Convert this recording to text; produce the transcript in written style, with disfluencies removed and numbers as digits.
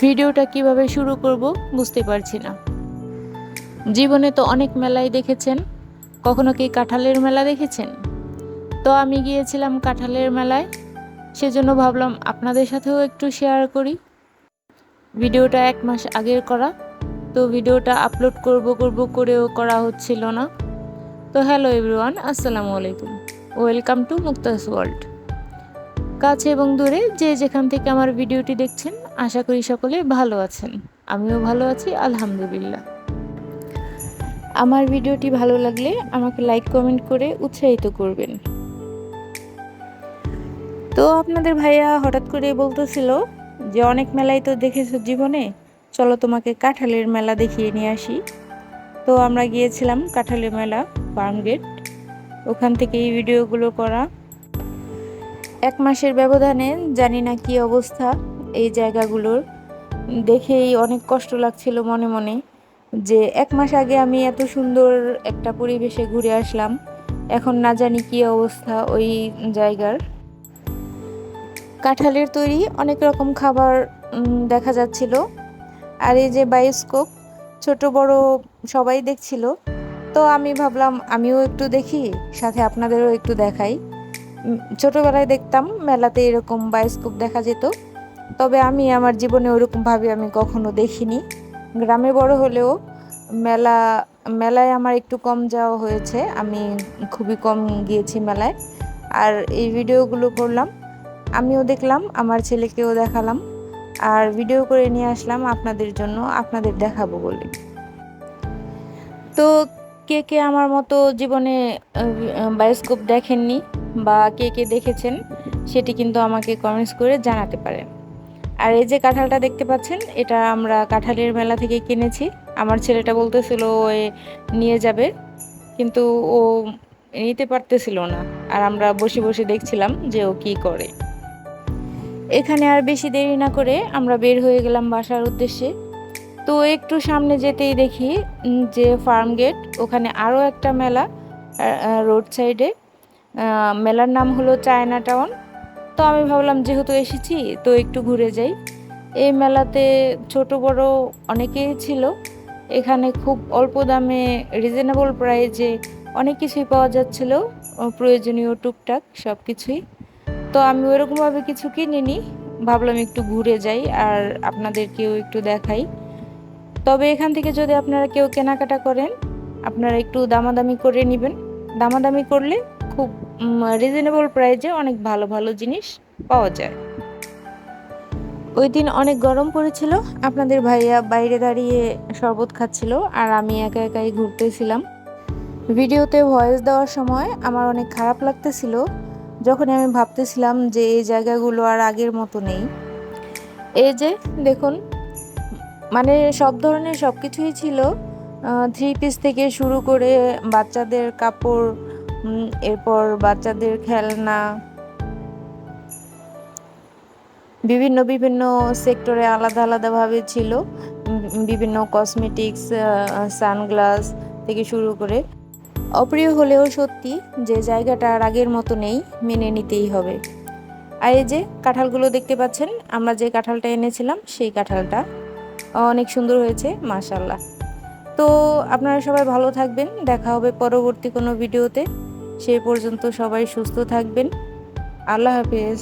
ভিডিওটা কিভাবে শুরু করব বুঝতে পারছি না। জীবনে তো অনেক মেলাই দেখেছেন, কখনো কি কাঁঠালের মেলা দেখেছেন? তো আমি গিয়েছিলাম কাঁঠালের মেলায়, সেজন্য ভাবলাম আপনাদের সাথেও একটু শেয়ার করি। ভিডিওটা 1 মাস আগের করা, তো ভিডিওটা আপলোড করব করেও করা হচ্ছিল না। তো হ্যালো এভরিওয়ান, আসসালামু আলাইকুম, ওয়েলকাম টু মুক্তাস ওয়ার্ল্ড। কাছে এবং দূরে যে যেখান থেকে আমার ভিডিওটি দেখছেন, আশা করি সকলে ভালো আছেন। আমিও ভালো আছি, আলহামদুলিল্লাহ। আমার ভিডিওটি ভালো লাগলে আমাকে লাইক কমেন্ট করে উৎসাহিত করবেন। তো আপনাদের ভাইয়া হঠাৎ করে বলতেছিল যে অনেক মেলাই তো দেখেছো জীবনে, চলো তোমাকে কাঁঠালের মেলা দেখিয়ে নিয়ে আসি। তো আমরা গিয়েছিলাম কাঁঠালের মেলা, ফার্মগেট। ওখান থেকে এই ভিডিওগুলো করা। 1 মাসের ব্যবধানে জানি না কি অবস্থা এই জায়গাগুলোর, দেখেই অনেক কষ্ট লাগছিল মনে মনে যে 1 মাস আগে আমি এত সুন্দর একটা পরিবেশে ঘুরে আসলাম, এখন না জানি কি অবস্থা ওই জায়গার। কাঁঠালের তৈরি অনেক রকম খাবার দেখা যাচ্ছিল। আর এই যে বায়োস্কোপ, ছোট বড় সবাই দেখছিল। তো আমি ভাবলাম আমিও একটু দেখি, সাথে আপনাদেরও একটু দেখাই। ছোটবেলায় দেখতাম মেলাতে এরকম বায়োস্কোপ দেখা যেত, তবে আমি আমার জীবনে ওরকমভাবে আমি কখনো দেখিনি। গ্রামে বড় হলেও মেলা মেলায় আমার একটু কম যাওয়া হয়েছে, আমি খুবই কম গিয়েছি মেলায়। আর এই ভিডিওগুলো করলাম, আমিও দেখলাম, আমার ছেলেকেও দেখালাম, আর ভিডিও করে নিয়ে আসলাম আপনাদের জন্য, আপনাদের দেখাবো বলে। তো কে কে আমার মতো জীবনে বায়োস্কোপ দেখেননি বা কে কে দেখেছেন, সেটি কিন্তু আমাকে কমেন্টস করে জানাতে পারেন। আর এই যে কাঁঠালটা দেখতে পাচ্ছেন, এটা আমরা কাঁঠালের মেলা থেকে কিনেছি। আমার ছেলেটা বলতেছিল ও নিয়ে যাবে, কিন্তু ও নিতে পারতেছিল না। আর আমরা বসে বসে দেখছিলাম যে ও কি করে। এখানে আর বেশি দেরি না করে আমরা বের হয়ে গেলাম বাসার উদ্দেশ্যে। তো একটু সামনে যেতেই দেখি যে ফার্ম গেট, ওখানে আরও একটা মেলা রোড সাইডে। মেলার নাম হলো চায়না টাউন। তো আমি ভাবলাম যেহেতু এসেছি তো একটু ঘুরে যাই। এই মেলাতে ছোট বড় অনেকেই ছিল। এখানে খুব অল্প দামে রিজনেবল প্রাইজে অনেক কিছুই পাওয়া যাচ্ছিল, প্রয়োজনীয় টুকটাক সব কিছুই। তো আমি ওরকমভাবে কিছু কিনিনি, ভাবলাম একটু ঘুরে যাই আর আপনাদেরকেও একটু দেখাই। তবে এখান থেকে যদি আপনারা কেউ কেনাকাটা করেন, আপনারা একটু দামাদামি করে নেবেন। দামাদামি করলে খুব রিজনেবল প্রাইজে অনেক ভালো ভালো জিনিস পাওয়া যায়। ওই দিন অনেক গরম পড়েছিল, আপনাদের ভাইয়া বাইরে দাঁড়িয়ে শরবত খাচ্ছিল আর আমি একা একাই ঘুরতেছিলাম। ভিডিওতে ভয়েস দেওয়ার সময় আমার অনেক খারাপ লাগতেছিল, যখন আমি ভাবতেছিলাম যে এই জায়গাগুলো আর আগের মতো নেই। এই যে দেখুন, মানে সব ধরনের সব কিছুই ছিল, 3 পিস থেকে শুরু করে বাচ্চাদের কাপড়, এরপর বাচ্চাদের খেলনা, বিভিন্ন বিভিন্ন সেক্টরে আলাদা আলাদাভাবে ছিল। বিভিন্ন কসমেটিক্স, সানগ্লাস থেকে শুরু করে। অপ্রিয় হলেও সত্যি যে জায়গাটা আর আগের মতো নেই, মেনে নিতেই হবে। আর এই যে কাঁঠালগুলো দেখতে পাচ্ছেন, আমরা যে কাঁঠালটা এনেছিলাম সেই কাঁঠালটা অনেক সুন্দর হয়েছে, মাশাআল্লাহ। তো আপনারা সবাই ভালো থাকবেন, দেখা হবে পরবর্তী কোনো ভিডিওতে। সেই পর্যন্ত সবাই সুস্থ থাকবেন। আল্লাহ হাফেজ।